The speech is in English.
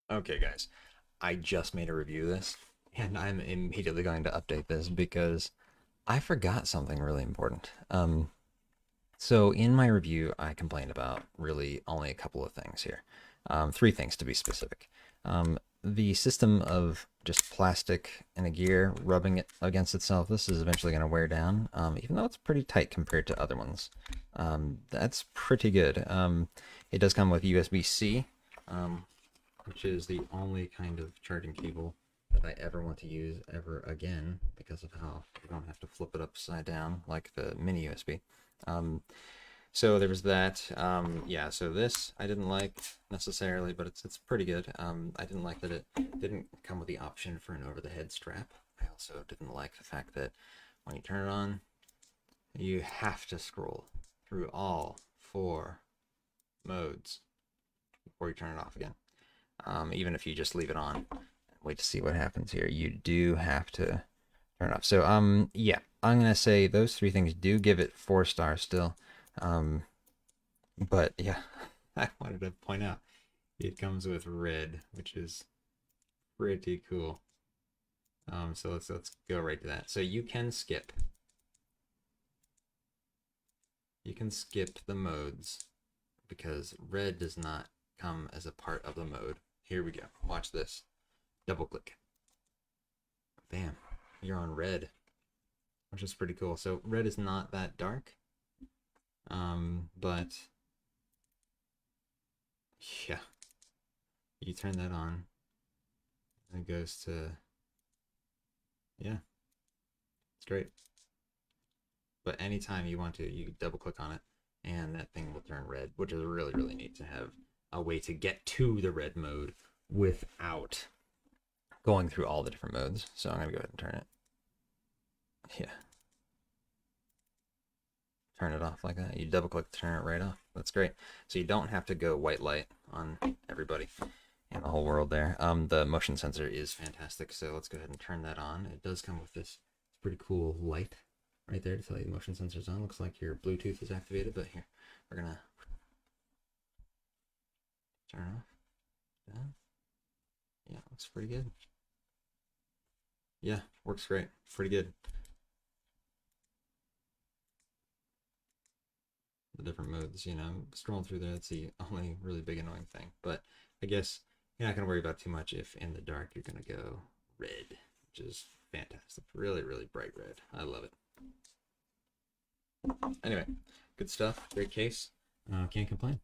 Okay, guys, I just made a review of this, and I'm immediately going to update this because I forgot something really important. So in my review, I complained about really only a couple of things here, three things to be specific. The system of just plastic in a gear rubbing it against itself. This is eventually going to wear down, even though it's pretty tight compared to other ones. That's pretty good. It does come with USB-C. Which is the only kind of charging cable that I ever want to use ever again because of how you don't have to flip it upside down like the mini USB. So there was that. Yeah, so this I didn't like necessarily, but it's pretty good. I didn't like that it didn't come with the option for an over-the-head strap. I also didn't like the fact that when you turn it on, you have to scroll through all four modes before you turn it off again. Even if you just leave it on and wait to see what happens here, you do have to turn it off. So yeah, I'm gonna say those three things do give it 4 stars still. um but yeah, I wanted to point out it comes with red, which is pretty cool. So let's go right to that. So you can skip the modes because red does not come as a part of the mode. Here we go. Watch this. Double click. Bam. You're on red, which is pretty cool. So red is not that dark. But yeah, you turn that on, and it goes to, yeah, it's great. But anytime you want to, you double click on it, and that thing will turn red, which is really, really neat to have a way to get to the red mode without going through all the different modes. So I'm gonna go ahead and turn it. Yeah, turn it off like that. You double click to turn it right off. That's great. So you don't have to go white light on everybody in the whole world there. The motion sensor is fantastic, so let's go ahead and turn that on. It does come with this pretty cool light right there to tell you the motion sensor's on. Looks like your Bluetooth is activated, but here, we're gonna turn it off. Down. Yeah, looks pretty good. Yeah, works great. Pretty good. The different modes, scrolling through there, that's the only really big annoying thing. But I guess you're not gonna worry about too much if in the dark you're gonna go red, which is fantastic. Really, really bright red. I love it. Anyway, good stuff. Great case. Can't complain.